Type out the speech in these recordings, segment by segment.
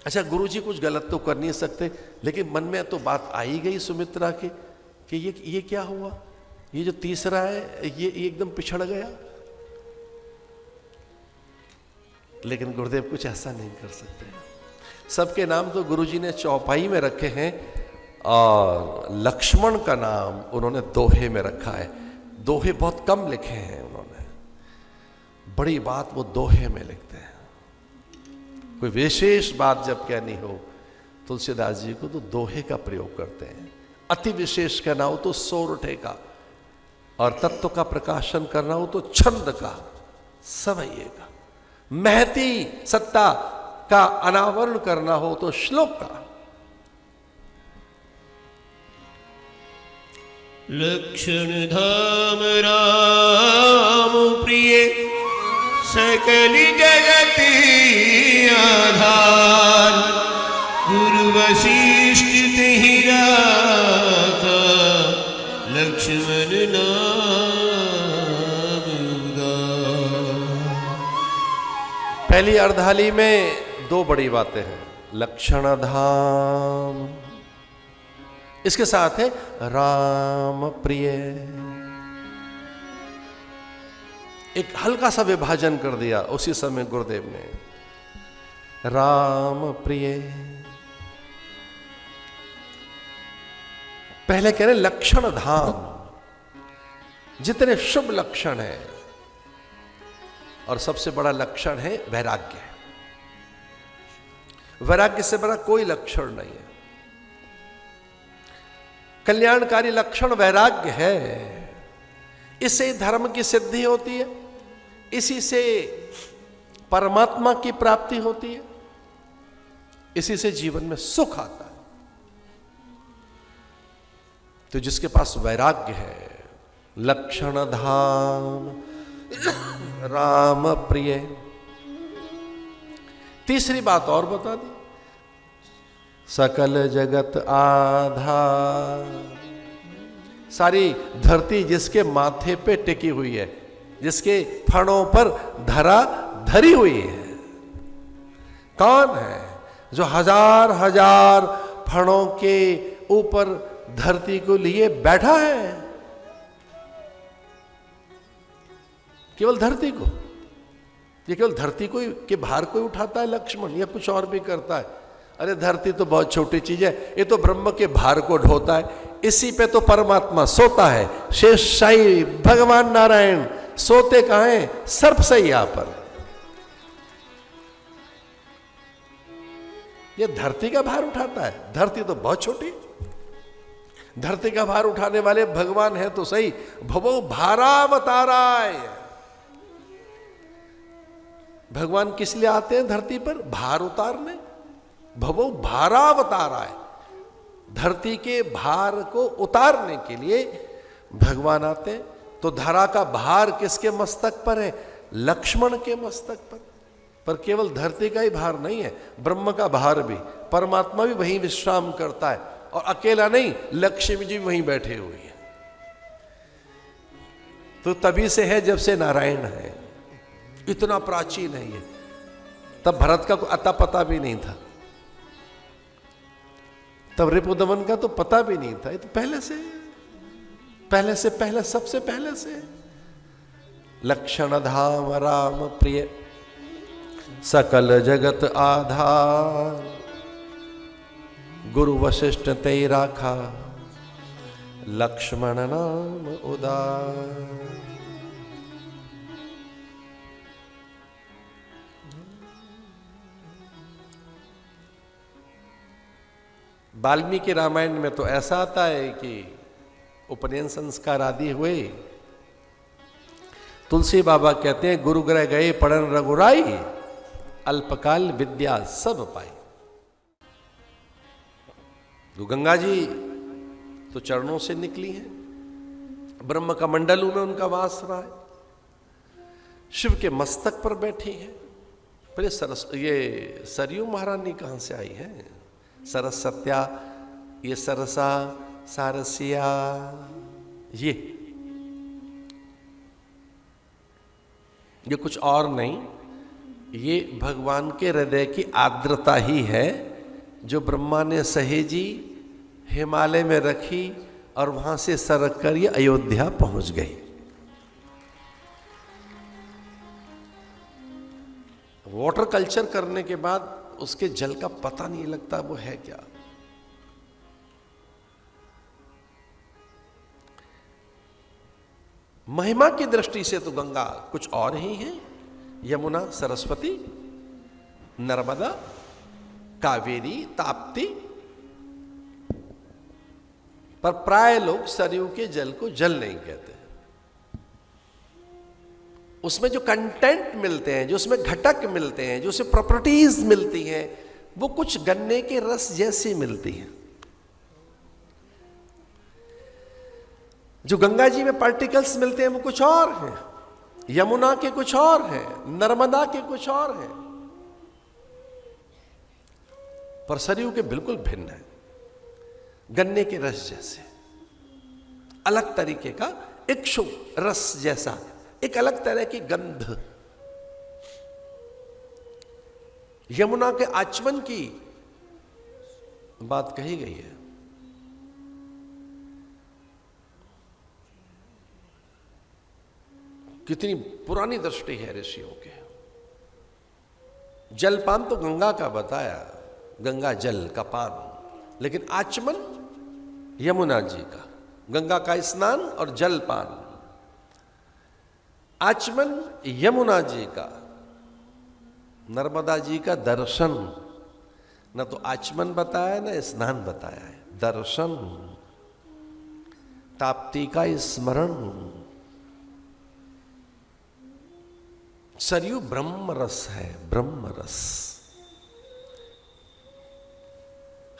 अच्छा, गुरुजी कुछ गलत तो कर नहीं सकते, लेकिन मन में तो बात आ ही गई सुमित्रा के कि ये क्या हुआ, ये जो तीसरा है ये एकदम पिछड़ गया। लेकिन गुरुदेव कुछ ऐसा नहीं कर सकते। सबके नाम तो गुरुजी ने चौपाई में रखे हैं, और लक्ष्मण का नाम उन्होंने दोहे में रखा है। दोहे बहुत कम लिखे हैं उन्होंने, बड़ी बात वो दोहे में लिखते हैं। कोई विशेष बात जब कहनी हो तुलसीदास जी को तो दोहे का प्रयोग करते हैं। अति विशेष कहना हो तो सोरठे का, और तत्व का प्रकाशन करना हो तो छंद का, सवैये का। महती सत्ता का अनावरण करना हो तो श्लोक का। लक्षण धाम राम प्रिय सकल जगत आधार, गुरु वशिष्ठ तेहि राखा, लक्ष्मण नाम उदार। पहली अर्धाली में दो बड़ी बातें हैं, लक्षण धाम, इसके साथ है राम प्रिय। एक हल्का सा विभाजन कर दिया उसी समय गुरुदेव ने, राम प्रिय। पहले कह रहे लक्षण धाम, जितने शुभ लक्षण है, और सबसे बड़ा लक्षण है वैराग्य। वैराग्य से बड़ा कोई लक्षण नहीं है। कल्याणकारी लक्षण वैराग्य है। इससे धर्म की सिद्धि होती है, इसी से परमात्मा की प्राप्ति होती है, इसी से जीवन में सुख आता है। तो जिसके पास वैराग्य है, लक्षण धाम राम प्रिय। तीसरी बात और बता दी, सकल जगत आधार। सारी धरती जिसके माथे पे टिकी हुई है, जिसके फणों पर धरा धरी हुई है। कौन है जो हजार हजार फणों के ऊपर धरती को लिए बैठा है? केवल धरती को। ये केवल धरती को के भार को उठाता है लक्ष्मण, या कुछ और भी करता है? अरे धरती तो बहुत छोटी चीज है, ये तो ब्रह्म के भार को ढोता है। इसी पे तो परमात्मा सोता है। शेषशाही भगवान नारायण सोते कहां हैं? सर्पसैया पर। ये धरती का भार उठाता है। धरती तो बहुत छोटी। धरती का भार उठाने वाले भगवान है तो सही, भवो भारावताराय। भगवान किस लिए आते हैं धरती पर? भार उतारने। भवो भारावताराय, धरती के भार को उतारने के लिए भगवान आते हैं। तो धरा का भार किसके मस्तक पर है? लक्ष्मण के मस्तक पर केवल धरती का ही भार नहीं है, ब्रह्म का भार भी। परमात्मा भी वहीं विश्राम करता है, और अकेला नहीं, लक्ष्मी जी वहीं बैठे हुए हैं। तो तभी से है जब से नारायण है। इतना प्राचीन है ये। तब भरत का कोई अता पता भी नहीं था, तब रिपुदमन का तो पता भी नहीं था। ये तो पहले से सबसे पहले से। लक्षण धाम राम प्रिय, सकल जगत आधार, गुरु वशिष्ठ तेई राखा, लक्ष्मण नाम उदार। वाल्मीकि रामायण में तो ऐसा आता है कि उपनयन संस्कार आदि हुए, तुलसी बाबा कहते हैं गुरु ग्रह गए पढ़न रघुराई, अल्पकाल विद्या सब पाई। तो गंगा जी तो चरणों से निकली हैं, ब्रह्म का मंडलों में उनका वास रहा है, शिव के मस्तक पर बैठी हैं। पर ये सरयू महारानी कहां से आई है? सरस्वत्या, ये सरसा, सारसिया, ये कुछ और नहीं, ये भगवान के हृदय की आर्द्रता ही है जो ब्रह्मा ने सहेजी, हिमालय में रखी और वहां से सरक कर ये अयोध्या पहुंच गई। वाटर कल्चर करने के बाद उसके जल का पता नहीं लगता वो है क्या। महिमा की दृष्टि से तो गंगा कुछ और ही है। यमुना, सरस्वती, नर्मदा, कावेरी, ताप्ती, पर प्राय लोग सरयू के जल को जल नहीं कहते। उसमें जो कंटेंट मिलते हैं, जो उसमें घटक मिलते हैं, जो उसमें प्रॉपर्टीज मिलती हैं, वो कुछ गन्ने के रस जैसी मिलती हैं। जो गंगा जी में पार्टिकल्स मिलते हैं वो कुछ और हैं, यमुना के कुछ और हैं, नर्मदा के कुछ और हैं, पर सरयू के बिल्कुल भिन्न है। गन्ने के रस जैसे, अलग तरीके का इक्षु रस जैसा, एक अलग तरह की गंध। यमुना के आचमन की बात कही गई है। कितनी पुरानी दृष्टि है ऋषियों के। जलपान तो गंगा का बताया, गंगा जल का पान, लेकिन आचमन यमुना जी का। गंगा का स्नान और जलपान, आचमन यमुना जी का, नर्मदा जी का दर्शन। न तो आचमन बताया न स्नान बताया है, दर्शन। ताप्ती का स्मरण। सरयू ब्रह्म रस है, ब्रह्म रस।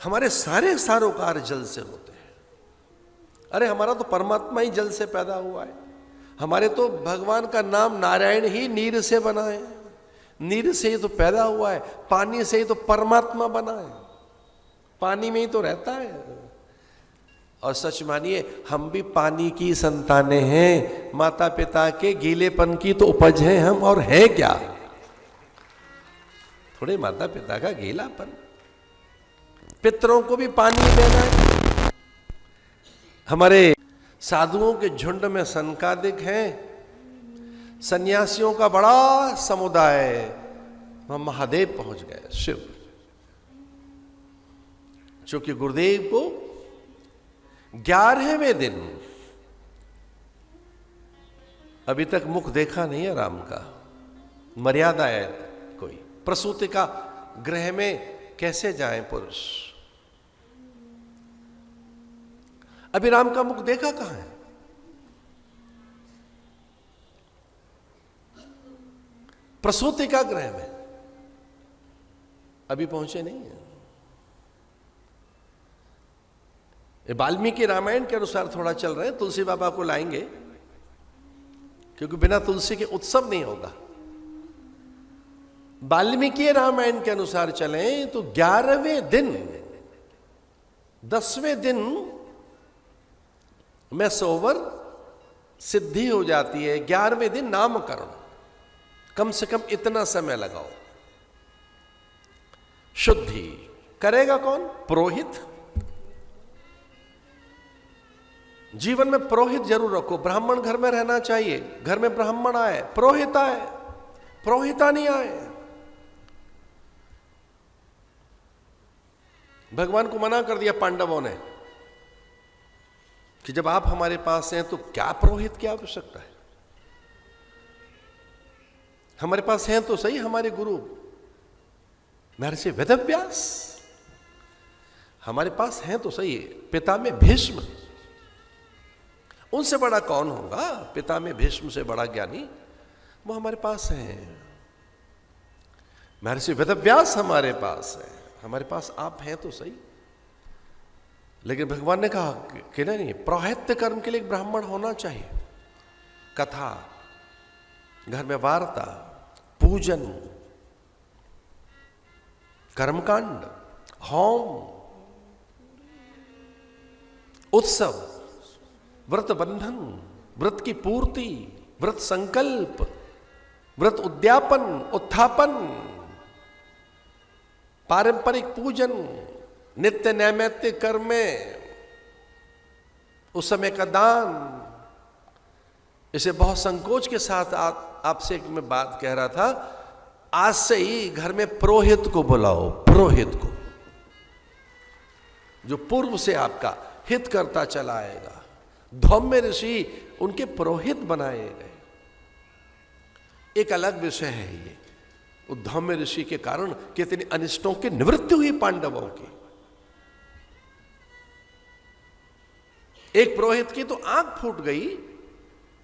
हमारे सारे सारोकार जल से होते हैं। अरे हमारा तो परमात्मा ही जल से पैदा हुआ है। हमारे तो भगवान का नाम नारायण ही नीर से बना है। नीर से ही तो पैदा हुआ है, पानी से ही तो परमात्मा बना है, पानी में ही तो रहता है। और सच मानिए, हम भी पानी की संतानें हैं। माता पिता के गीलेपन की तो उपज है हम, और है क्या? थोड़े माता पिता का गीलापन। पितरों को भी पानी देना है। हमारे साधुओं के झुंड में सनकादिक हैं, सन्यासियों का बड़ा समुदाय। वहां महादेव पहुंच गए, शिव। चूंकि गुरुदेव को 11वें दिन अभी तक मुख देखा नहीं है राम का। मर्यादा है कोई। प्रसूति का गृह में कैसे जाए पुरुष? अभी राम का मुख देखा कहां है? प्रसूति का गृह में अभी पहुंचे नहीं है। वाल्मीकि रामायण के अनुसार थोड़ा चल रहे हैं। तुलसी बाबा को लाएंगे, क्योंकि बिना तुलसी के उत्सव नहीं होगा। वाल्मीकि रामायण के अनुसार चलें तो 11वें दिन, 10वें दिन में सोवर सिद्धि हो जाती है। 11वें दिन नामकरण। कम से कम इतना समय लगाओ। शुद्धि करेगा कौन? पुरोहित। जीवन में पुरोहित जरूर रखो। ब्राह्मण घर में रहना चाहिए। घर में ब्राह्मण आए, पुरोहित आए, पुरोहिता नहीं आए। भगवान को मना कर दिया पांडवों ने कि जब आप हमारे पास हैं तो क्या पुरोहित की आवश्यकता है? हमारे पास हैं तो सही हमारे गुरु महर्षि वेदव्यास। हमारे पास हैं तो सही पिता में भीष्म। उनसे बड़ा कौन होगा? पिता में भीष्म से बड़ा ज्ञानी वो हमारे पास है। महर्षि वेदव्यास हमारे पास है। हमारे पास आप हैं तो सही। लेकिन भगवान ने कहा कि नहीं, पौरोहित्य कर्म के लिए एक ब्राह्मण होना चाहिए। कथा, घर में वार्ता, पूजन, कर्मकांड, होम, उत्सव, व्रत बंधन, व्रत की पूर्ति, व्रत संकल्प, व्रत उद्यापन, उत्थापन, पारंपरिक पूजन, नित्य नैमित्य कर्म में उस समय का दान, इसे बहुत संकोच के साथ आपसे एक मैं बात कह रहा था, आज से ही घर में पुरोहित को बुलाओ, पुरोहित को, जो पूर्व से आपका हित करता चला आएगा। धौम्य ऋषि उनके पुरोहित बनाए गए। एक अलग विषय है ये। धौम्य ऋषि के कारण कितने अनिष्टों की निवृत्ति हुई पांडवों की। एक पुरोहित की तो आंख फूट गई।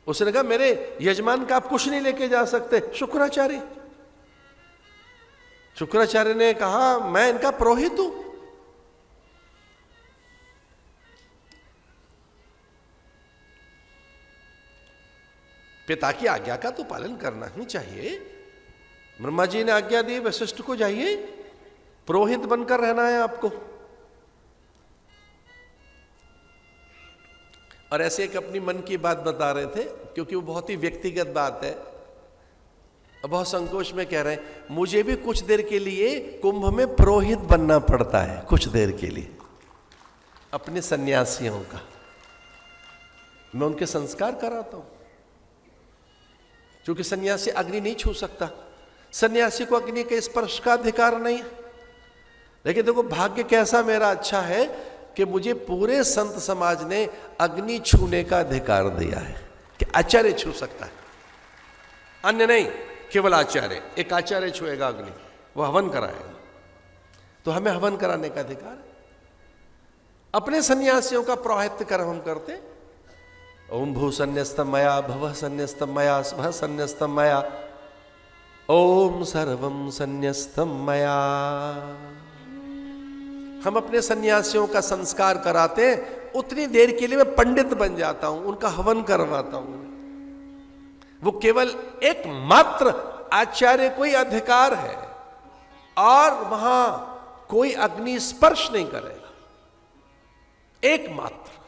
उसने कहा मेरे यजमान का आप कुछ नहीं लेके जा सकते। शुक्राचार्य ने कहा मैं इनका पुरोहित हूं। पिता की आज्ञा का तो पालन करना ही चाहिए। ब्रह्मा जी ने आज्ञा दी वशिष्ठ को जाइए, पुरोहित बनकर रहना है आपको। और ऐसे एक अपनी मन की बात बता रहे थे, क्योंकि वो बहुत ही व्यक्तिगत बात है, बहुत संकोच में कह रहे हैं, मुझे भी कुछ देर के लिए कुंभ में पुरोहित बनना पड़ता है, कुछ देर के लिए अपने सन्यासियों का। मैं उनके संस्कार कराता हूं, क्योंकि सन्यासी अग्नि नहीं छू सकता, सन्यासी को अग्नि के स्पर्श का अधिकार नहीं है। लेकिन देखो भाग्य कैसा मेरा अच्छा है कि मुझे पूरे संत समाज ने अग्नि छूने का अधिकार दिया है कि आचार्य छू सकता है, अन्य नहीं, केवल आचार्य। एक आचार्य छुएगा अग्नि, वो हवन कराएगा, तो हमें हवन कराने का अधिकार है। अपने सन्यासियों का पौरोहित्य कर्म हम करते। ओम भू संन्यस्तम मया भव संन्यस्तम मया स्व संन्यस्तम मया ओम सर्वम संन्यस्तम मया। हम अपने सन्यासियों का संस्कार कराते हैं, उतनी देर के लिए मैं पंडित बन जाता हूं, उनका हवन करवाता हूं। वो केवल एकमात्र आचार्य को ही अधिकार है, और वहां कोई अग्नि स्पर्श नहीं करेगा, एकमात्र।